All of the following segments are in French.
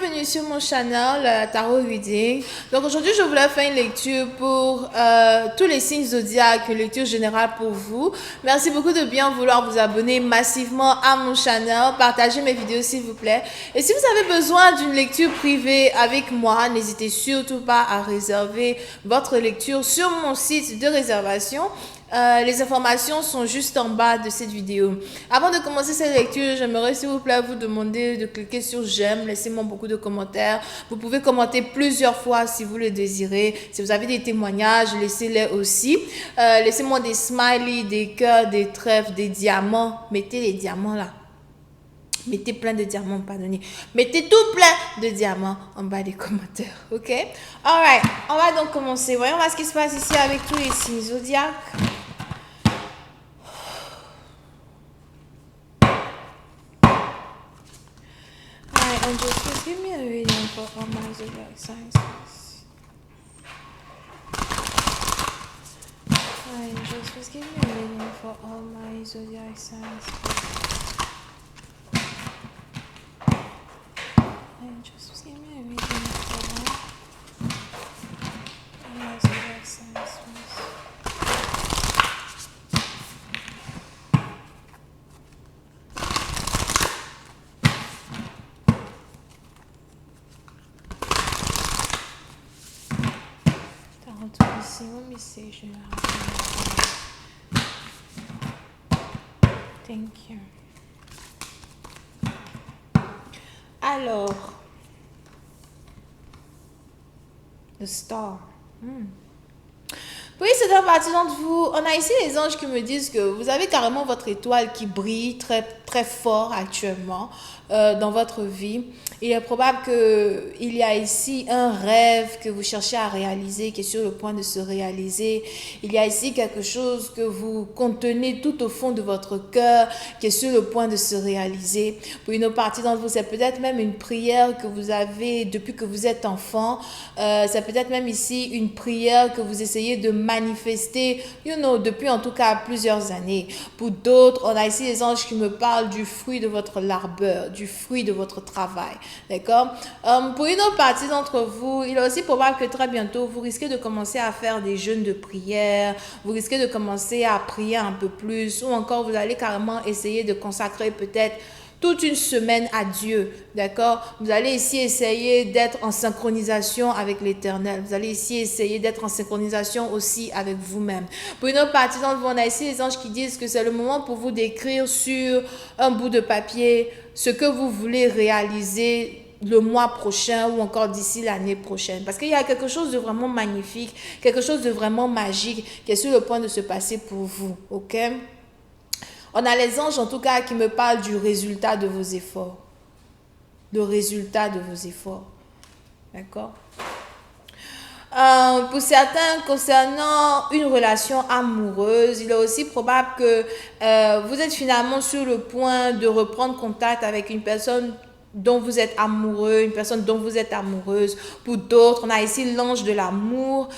bienvenue sur mon channel Tarot Reading. Donc aujourd'hui je voulais faire une lecture pour tous les signes zodiaques, une lecture générale pour vous. Merci beaucoup de bien vouloir vous abonner massivement à mon channel, partagez mes vidéos s'il vous plaît. Et si vous avez besoin d'une lecture privée avec moi, n'hésitez surtout pas à réserver votre lecture sur mon site de réservation. Les informations sont juste en bas de cette vidéo. Avant de commencer cette lecture, j'aimerais s'il vous plaît vous demander de cliquer sur j'aime, laissez-moi beaucoup de commentaires. Vous pouvez commenter plusieurs fois si vous le désirez. Si vous avez des témoignages, laissez-les aussi. Laissez-moi des smileys, des cœurs, des trèfles, des diamants. Mettez les diamants là. Mettez plein de diamants, pardonnez. Mettez tout plein de diamants en bas des commentaires, ok? Alright, on va donc commencer. Voyons voir ce qui se passe ici avec tous les signes zodiaques. Alright, angels, please give me a reading for all my zodiac signs. Alright, angels, please give me a reading for all my zodiac signs. Angels, please give me a reading for all my zodiac signs. Let me see. Thank you. Alors, the star. Oui, c'est une partie d'entre vous. On a ici les anges qui me disent que vous avez carrément votre étoile qui brille très, très fort actuellement dans votre vie. Il est probable qu'il y a ici un rêve que vous cherchez à réaliser, qui est sur le point de se réaliser. Il y a ici quelque chose que vous contenez tout au fond de votre cœur, qui est sur le point de se réaliser. Pour une autre partie d'entre vous, c'est peut-être même une prière que vous avez depuis que vous êtes enfant. C'est peut-être même ici une prière que vous essayez de manifester, depuis en tout cas plusieurs années. Pour d'autres, on a ici les anges qui me parlent du fruit de votre labeur, du fruit de votre travail. D'accord? Pour une autre partie d'entre vous, il est aussi probable que très bientôt, vous risquez de commencer à faire des jeûnes de prière, vous risquez de commencer à prier un peu plus, ou encore vous allez carrément essayer de consacrer peut-être toute une semaine à Dieu, d'accord? Vous allez ici essayer d'être en synchronisation avec l'Éternel. Vous allez ici essayer d'être en synchronisation aussi avec vous-même. Pour une autre partie d'entre vous, on a ici les anges qui disent que c'est le moment pour vous d'écrire sur un bout de papier ce que vous voulez réaliser le mois prochain ou encore d'ici l'année prochaine. Parce qu'il y a quelque chose de vraiment magnifique, quelque chose de vraiment magique qui est sur le point de se passer pour vous, ok? On a les anges en tout cas qui me parlent du résultat de vos efforts. Le résultat de vos efforts. D'accord? Pour certains, concernant une relation amoureuse, il est aussi probable que vous êtes finalement sur le point de reprendre contact avec une personne dont vous êtes amoureux, une personne dont vous êtes amoureuse. Pour d'autres, on a ici l'ange de l'amour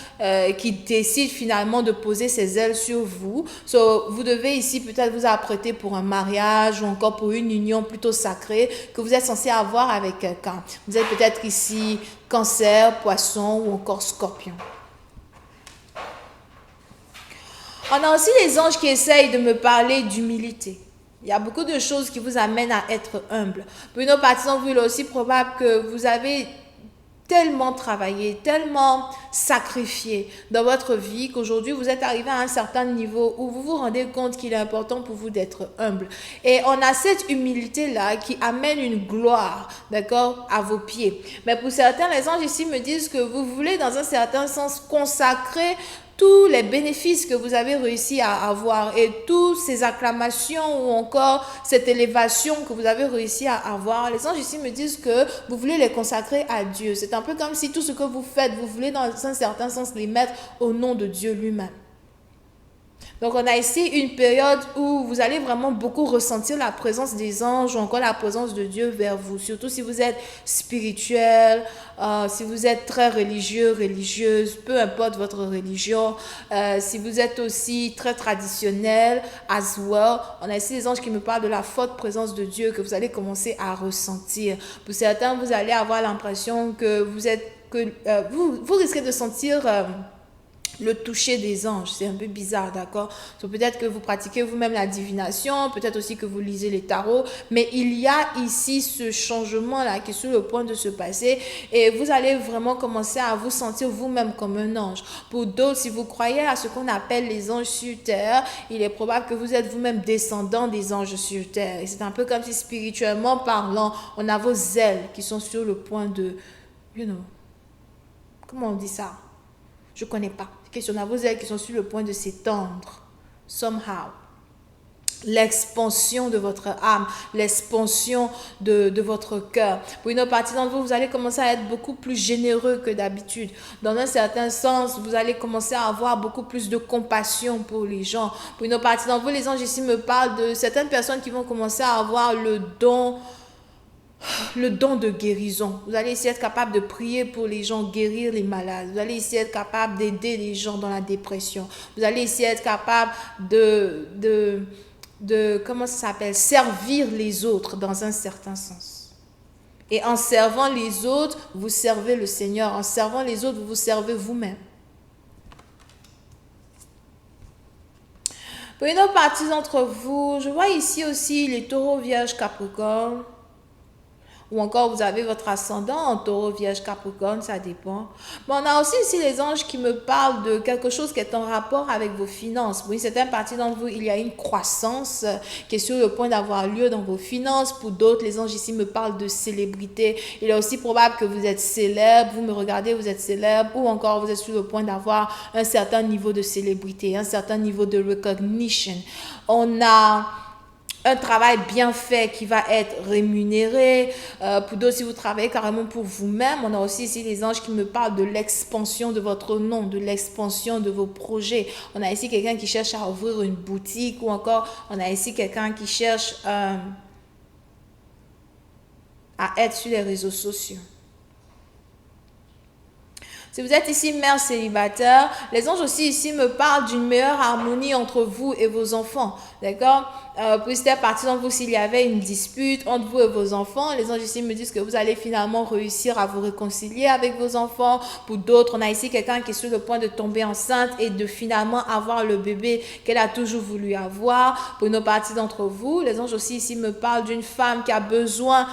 qui décide finalement de poser ses ailes sur vous. Vous devez ici peut-être vous apprêter pour un mariage ou encore pour une union plutôt sacrée que vous êtes censé avoir avec quelqu'un. Vous êtes peut-être ici Cancer, Poisson ou encore Scorpion. On a aussi les anges qui essayent de me parler d'humilité. Il y a beaucoup de choses qui vous amènent à être humble. Pour une autre partie d'entre vous, il est aussi probable que vous avez tellement travaillé, tellement sacrifié dans votre vie qu'aujourd'hui vous êtes arrivé à un certain niveau où vous vous rendez compte qu'il est important pour vous d'être humble. Et on a cette humilité-là qui amène une gloire, d'accord, à vos pieds. Mais pour certains, les anges ici me disent que vous voulez dans un certain sens consacrer tous les bénéfices que vous avez réussi à avoir et toutes ces acclamations ou encore cette élévation que vous avez réussi à avoir, les anges ici me disent que vous voulez les consacrer à Dieu. C'est un peu comme si tout ce que vous faites, vous voulez dans un certain sens les mettre au nom de Dieu lui-même. Donc, on a ici une période où vous allez vraiment beaucoup ressentir la présence des anges ou encore la présence de Dieu vers vous. Surtout si vous êtes spirituel, si vous êtes très religieux, religieuse, peu importe votre religion. Si vous êtes aussi très traditionnel, as well. On a ici des anges qui me parlent de la forte présence de Dieu que vous allez commencer à ressentir. Pour certains, vous allez avoir l'impression que vous risquez de sentir... le toucher des anges, c'est un peu bizarre, d'accord? Donc, peut-être que vous pratiquez vous-même la divination, peut-être aussi que vous lisez les tarots, mais il y a ici ce changement-là qui est sur le point de se passer et vous allez vraiment commencer à vous sentir vous-même comme un ange. Pour d'autres, si vous croyez à ce qu'on appelle les anges sur terre, il est probable que vous êtes vous-même descendant des anges sur terre. Et c'est un peu comme si spirituellement parlant, on a vos ailes qui sont sur le point de, comment on dit ça? Je ne connais pas. On a vos ailes qui sont sur le point de s'étendre. Somehow. L'expansion de votre âme, l'expansion de votre cœur. Pour une autre partie d'entre vous, vous allez commencer à être beaucoup plus généreux que d'habitude. Dans un certain sens, vous allez commencer à avoir beaucoup plus de compassion pour les gens. Pour une autre partie d'entre vous, les anges ici me parlent de certaines personnes qui vont commencer à avoir le don de guérison. Vous allez essayer d'être capable de prier pour les gens, guérir les malades. Vous allez essayer d'être capable d'aider les gens dans la dépression. Vous allez essayer d'être capable comment ça s'appelle, servir les autres dans un certain sens. Et en servant les autres, vous servez le Seigneur. En servant les autres, vous vous servez vous-même. Pour une autre partie d'entre vous, je vois ici aussi les taureaux, vierges, capricornes. Ou encore vous avez votre ascendant en taureau, vierge, capricorne, ça dépend. Mais on a aussi ici les anges qui me parlent de quelque chose qui est en rapport avec vos finances. Pour une certaine partie d'entre vous, il y a une croissance qui est sur le point d'avoir lieu dans vos finances. Pour d'autres, les anges ici me parlent de célébrité. Il est aussi probable que vous êtes célèbre, vous me regardez, vous êtes célèbre, ou encore vous êtes sur le point d'avoir un certain niveau de célébrité, un certain niveau de recognition. On a un travail bien fait qui va être rémunéré. Pour d'autres, si vous travaillez carrément pour vous-même, on a aussi ici les anges qui me parlent de l'expansion de votre nom, de l'expansion de vos projets. On a ici quelqu'un qui cherche à ouvrir une boutique ou encore on a ici quelqu'un qui cherche à être sur les réseaux sociaux. Si vous êtes ici mère célibataire, les anges aussi ici me parlent d'une meilleure harmonie entre vous et vos enfants. D'accord? Pour cette partie d'entre vous, s'il y avait une dispute entre vous et vos enfants, les anges ici me disent que vous allez finalement réussir à vous réconcilier avec vos enfants. Pour d'autres, on a ici quelqu'un qui est sur le point de tomber enceinte et de finalement avoir le bébé qu'elle a toujours voulu avoir. Pour une autre partie d'entre vous, les anges aussi ici me parlent d'une femme qui a besoin,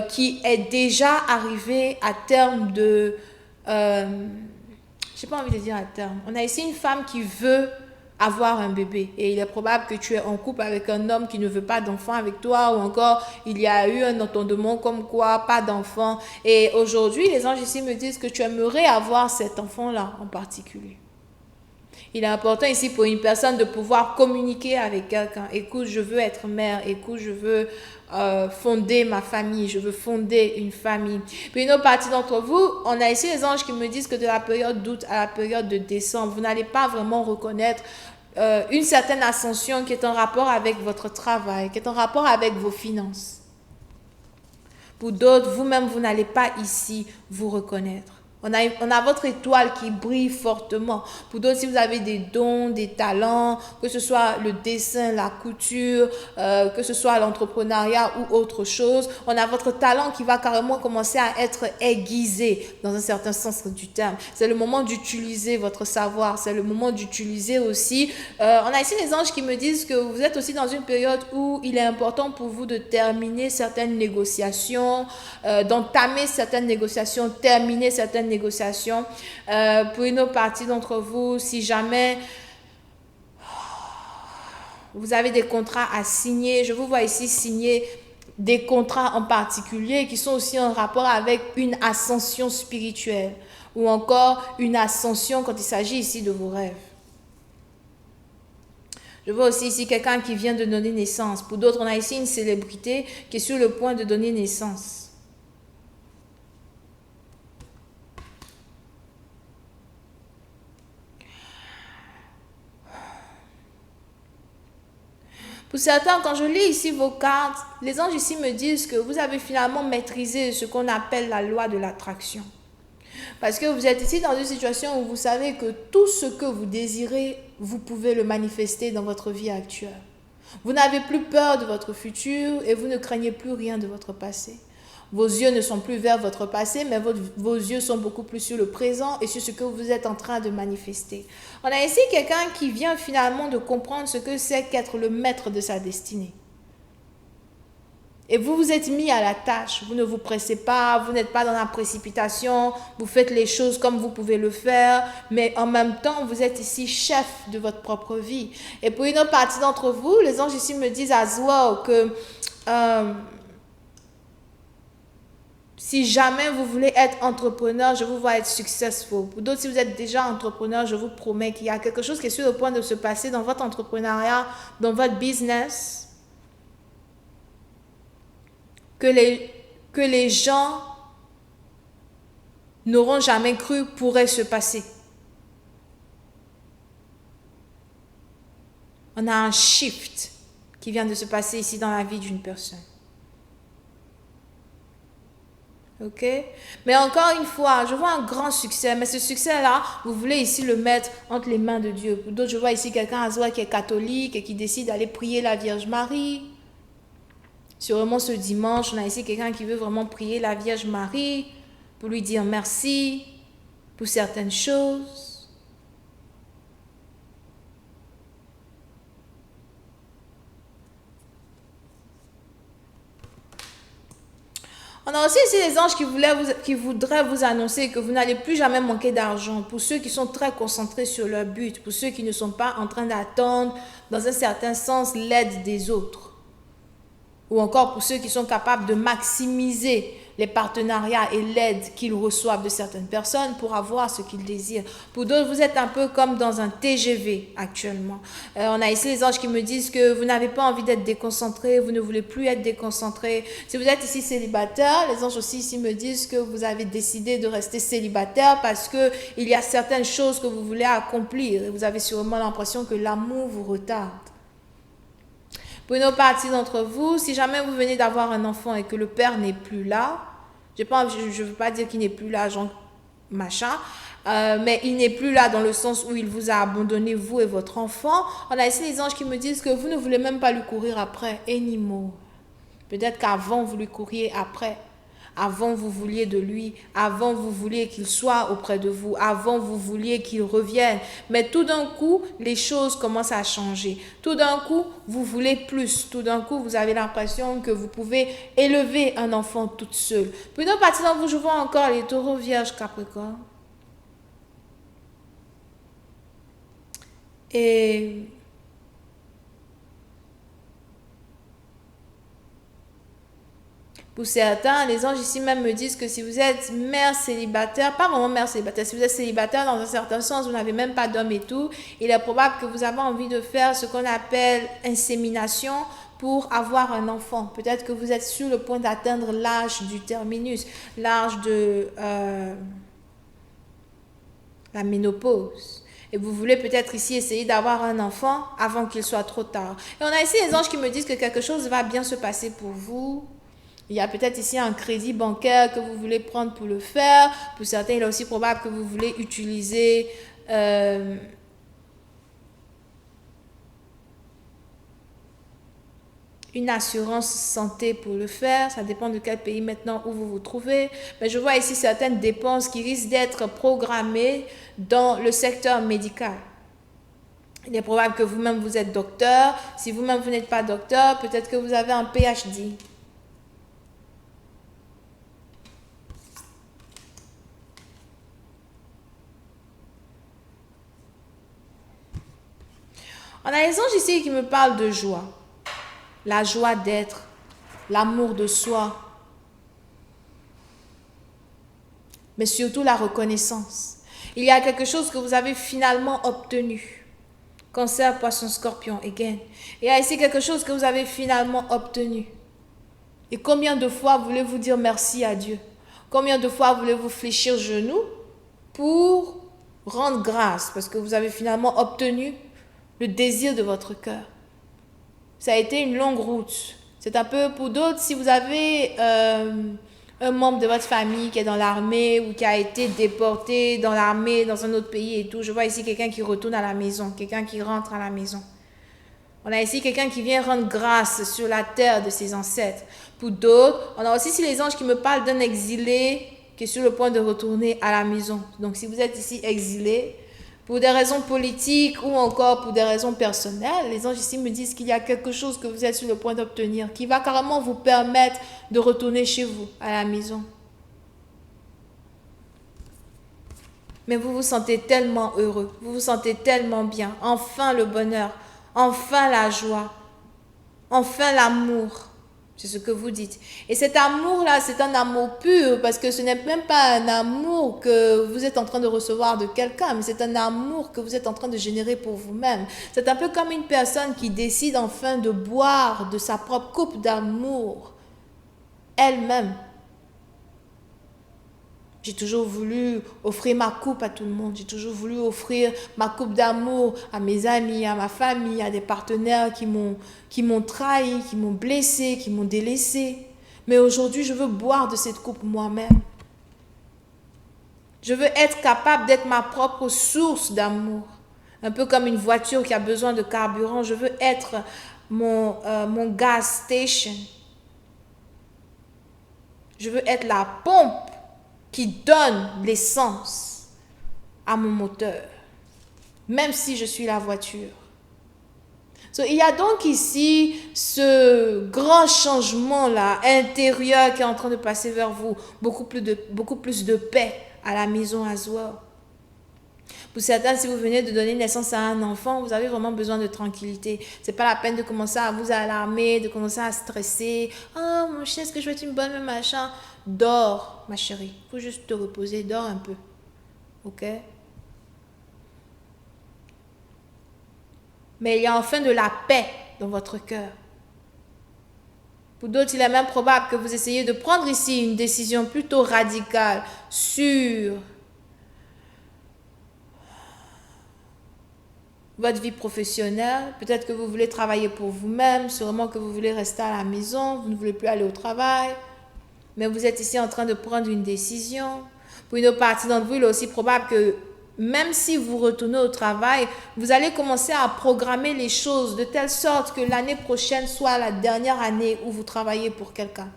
qui est déjà arrivée à terme de... j'ai pas envie de dire à terme. On a ici une femme qui veut avoir un bébé et il est probable que tu es en couple avec un homme qui ne veut pas d'enfant avec toi ou encore il y a eu un entendement comme quoi pas d'enfant et aujourd'hui les anges ici me disent que tu aimerais avoir cet enfant-là en particulier. Il est important ici pour une personne de pouvoir communiquer avec quelqu'un. Écoute, je veux être mère. Écoute, je veux fonder ma famille. Je veux fonder une famille. Puis une autre partie d'entre vous, on a ici les anges qui me disent que de la période d'août à la période de décembre, vous n'allez pas vraiment reconnaître une certaine ascension qui est en rapport avec votre travail, qui est en rapport avec vos finances. Pour d'autres, vous-même, vous n'allez pas ici vous reconnaître. On a votre étoile qui brille fortement. Pour d'autres, si vous avez des dons, des talents, que ce soit le dessin, la couture, que ce soit l'entrepreneuriat ou autre chose, on a votre talent qui va carrément commencer à être aiguisé dans un certain sens du terme. C'est le moment d'utiliser votre savoir, c'est le moment d'utiliser aussi. On a ici les anges qui me disent que vous êtes aussi dans une période où il est important pour vous de terminer certaines négociations, d'entamer certaines négociations, terminer certaines négociations. Pour une autre partie d'entre vous, si jamais vous avez des contrats à signer, je vous vois ici signer des contrats en particulier qui sont aussi en rapport avec une ascension spirituelle ou encore une ascension quand il s'agit ici de vos rêves. Je vois aussi ici quelqu'un qui vient de donner naissance. Pour d'autres, on a ici une célébrité qui est sur le point de donner naissance. Pour certains, quand je lis ici vos cartes, les anges ici me disent que vous avez finalement maîtrisé ce qu'on appelle la loi de l'attraction. Parce que vous êtes ici dans une situation où vous savez que tout ce que vous désirez, vous pouvez le manifester dans votre vie actuelle. Vous n'avez plus peur de votre futur et vous ne craignez plus rien de votre passé. Vos yeux ne sont plus vers votre passé, mais vos yeux sont beaucoup plus sur le présent et sur ce que vous êtes en train de manifester. On a ici quelqu'un qui vient finalement de comprendre ce que c'est qu'être le maître de sa destinée. Et vous vous êtes mis à la tâche, vous ne vous pressez pas, vous n'êtes pas dans la précipitation, vous faites les choses comme vous pouvez le faire, mais en même temps, vous êtes ici chef de votre propre vie. Et pour une autre partie d'entre vous, les anges ici me disent as well que si jamais vous voulez être entrepreneur, je vous vois être successful. Pour d'autres, si vous êtes déjà entrepreneur, je vous promets qu'il y a quelque chose qui est sur le point de se passer dans votre entrepreneuriat, dans votre business, que les gens n'auront jamais cru pourrait se passer. On a un shift qui vient de se passer ici dans la vie d'une personne. Ok? Mais encore une fois, je vois un grand succès, mais ce succès-là, vous voulez ici le mettre entre les mains de Dieu. Pour d'autres, je vois ici quelqu'un à Zoa qui est catholique et qui décide d'aller prier la Vierge Marie. Sûrement ce dimanche, on a ici quelqu'un qui veut vraiment prier la Vierge Marie pour lui dire merci pour certaines choses. On a aussi ici les anges qui voudraient vous annoncer que vous n'allez plus jamais manquer d'argent. Pour ceux qui sont très concentrés sur leur but, pour ceux qui ne sont pas en train d'attendre, dans un certain sens, l'aide des autres. Ou encore pour ceux qui sont capables de maximiser les partenariats et l'aide qu'ils reçoivent de certaines personnes pour avoir ce qu'ils désirent. Pour d'autres, vous êtes un peu comme dans un TGV actuellement. On a ici les anges qui me disent que vous n'avez pas envie d'être déconcentré, vous ne voulez plus être déconcentré. Si vous êtes ici célibataire, les anges aussi ici me disent que vous avez décidé de rester célibataire parce qu'il y a certaines choses que vous voulez accomplir et vous avez sûrement l'impression que l'amour vous retarde. Pour une autre partie d'entre vous, si jamais vous venez d'avoir un enfant et que le père n'est plus là, je ne veux pas dire qu'il n'est plus là, genre machin, mais il n'est plus là dans le sens où il vous a abandonné, vous et votre enfant. On a ici les anges qui me disent que vous ne voulez même pas lui courir après, anymore. Peut-être qu'avant, vous lui couriez après. Avant, vous vouliez de lui. Avant, vous vouliez qu'il soit auprès de vous. Avant, vous vouliez qu'il revienne. Mais tout d'un coup, les choses commencent à changer. Tout d'un coup, vous voulez plus. Tout d'un coup, vous avez l'impression que vous pouvez élever un enfant toute seule. Puis, une autre partie d'entre vous, je vois encore les taureaux, vierges, capricornes. Et pour certains, les anges ici même me disent que si vous êtes mère célibataire, pas vraiment mère célibataire, si vous êtes célibataire dans un certain sens, vous n'avez même pas d'homme et tout, il est probable que vous avez envie de faire ce qu'on appelle insémination pour avoir un enfant. Peut-être que vous êtes sur le point d'atteindre l'âge du terminus, l'âge de la ménopause. Et vous voulez peut-être ici essayer d'avoir un enfant avant qu'il soit trop tard. Et on a ici les anges qui me disent que quelque chose va bien se passer pour vous. Il y a peut-être ici un crédit bancaire que vous voulez prendre pour le faire. Pour certains, il est aussi probable que vous voulez utiliser une assurance santé pour le faire. Ça dépend de quel pays maintenant où vous vous trouvez. Mais je vois ici certaines dépenses qui risquent d'être programmées dans le secteur médical. Il est probable que vous-même vous êtes docteur. Si vous-même vous n'êtes pas docteur, peut-être que vous avez un PhD. On a les anges ici qui me parlent de joie. La joie d'être, l'amour de soi, mais surtout la reconnaissance. Il y a quelque chose que vous avez finalement obtenu. Cancer, poisson, scorpion, again. Il y a ici quelque chose que vous avez finalement obtenu. Et combien de fois voulez-vous dire merci à Dieu? Combien de fois voulez-vous fléchir genoux pour rendre grâce parce que vous avez finalement obtenu le désir de votre cœur? Ça a été une longue route. C'est un peu pour d'autres, si vous avez un membre de votre famille qui est dans l'armée ou qui a été déporté dans l'armée, dans un autre pays et tout. Je vois ici quelqu'un qui retourne à la maison, quelqu'un qui rentre à la maison. On a ici quelqu'un qui vient rendre grâce sur la terre de ses ancêtres. Pour d'autres, on a aussi ici les anges qui me parlent d'un exilé qui est sur le point de retourner à la maison. Donc si vous êtes ici exilé, pour des raisons politiques ou encore pour des raisons personnelles, les anges ici me disent qu'il y a quelque chose que vous êtes sur le point d'obtenir, qui va carrément vous permettre de retourner chez vous, à la maison. Mais vous vous sentez tellement heureux, vous vous sentez tellement bien, enfin le bonheur, enfin la joie, enfin l'amour. C'est ce que vous dites. Et cet amour-là, c'est un amour pur parce que ce n'est même pas un amour que vous êtes en train de recevoir de quelqu'un, mais c'est un amour que vous êtes en train de générer pour vous-même. C'est un peu comme une personne qui décide enfin de boire de sa propre coupe d'amour elle-même. J'ai toujours voulu offrir ma coupe à tout le monde. J'ai toujours voulu offrir ma coupe d'amour à mes amis, à ma famille, à des partenaires qui m'ont trahi, qui m'ont blessé, qui m'ont délaissé. Mais aujourd'hui, je veux boire de cette coupe moi-même. Je veux être capable d'être ma propre source d'amour. Un peu comme une voiture qui a besoin de carburant. Je veux être mon gas station. Je veux être la pompe qui donne l'essence à mon moteur, même si je suis la voiture. Il y a donc ici ce grand changement-là, intérieur qui est en train de passer vers vous, beaucoup plus de paix à la maison Azwa. Pour certains, si vous venez de donner naissance à un enfant, vous avez vraiment besoin de tranquillité. C'est pas la peine de commencer à vous alarmer, de commencer à stresser. Oh mon chien, est-ce que je vais être une bonne machin? Dors, ma chérie. Il faut juste te reposer, dors un peu. Ok? Mais il y a enfin de la paix dans votre cœur. Pour d'autres, il est même probable que vous essayiez de prendre ici une décision plutôt radicale sur votre vie professionnelle. Peut-être que vous voulez travailler pour vous-même, sûrement que vous voulez rester à la maison, vous ne voulez plus aller au travail. Mais vous êtes ici en train de prendre une décision. Pour une autre partie d'entre vous, il est aussi probable que même si vous retournez au travail, vous allez commencer à programmer les choses de telle sorte que l'année prochaine soit la dernière année où vous travaillez pour quelqu'un.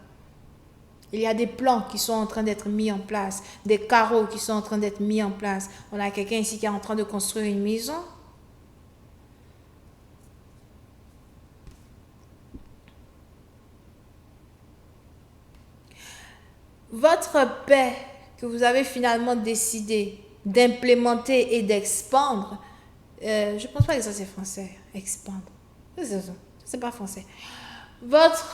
Il y a des plans qui sont en train d'être mis en place, des carreaux qui sont en train d'être mis en place. On a quelqu'un ici qui est en train de construire une maison. Votre paix que vous avez finalement décidé d'implémenter et d'expandre, je ne pense pas que ça c'est français, expandre. C'est pas français. Votre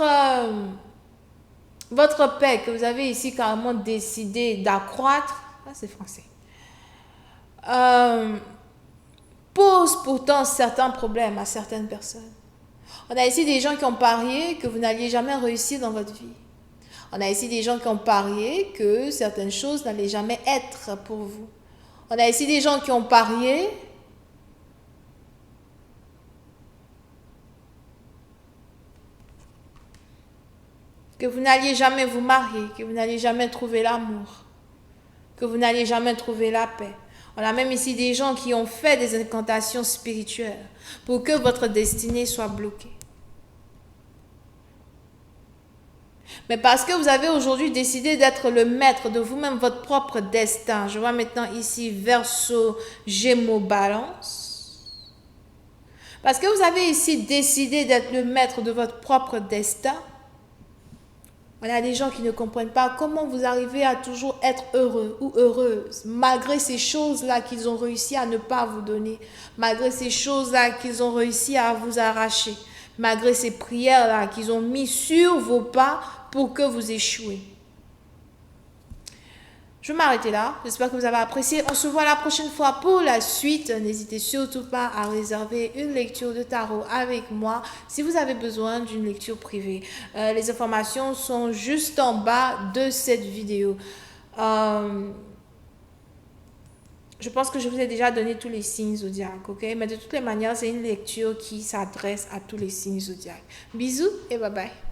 paix que vous avez ici carrément décidé d'accroître, ça c'est français, pose pourtant certains problèmes à certaines personnes. On a ici des gens qui ont parié que vous n'alliez jamais réussir dans votre vie. On a ici des gens qui ont parié que certaines choses n'allaient jamais être pour vous. On a ici des gens qui ont parié que vous n'alliez jamais vous marier, que vous n'alliez jamais trouver l'amour, que vous n'alliez jamais trouver la paix. On a même ici des gens qui ont fait des incantations spirituelles pour que votre destinée soit bloquée. Mais parce que vous avez aujourd'hui décidé d'être le maître de vous-même, votre propre destin. Je vois maintenant ici Verseau, Gémeaux, Balance. Parce que vous avez ici décidé d'être le maître de votre propre destin. On a des gens qui ne comprennent pas comment vous arrivez à toujours être heureux ou heureuse, malgré ces choses-là qu'ils ont réussi à ne pas vous donner, malgré ces choses-là qu'ils ont réussi à vous arracher, malgré ces prières-là qu'ils ont mis sur vos pas pour que vous échouez. Je vais m'arrêter là. J'espère que vous avez apprécié. On se voit la prochaine fois pour la suite. N'hésitez surtout pas à réserver une lecture de tarot avec moi si vous avez besoin d'une lecture privée. Les informations sont juste en bas de cette vidéo. Je pense que je vous ai déjà donné tous les signes zodiaques, ok? Mais de toutes les manières, c'est une lecture qui s'adresse à tous les signes zodiaques. Bisous et bye bye.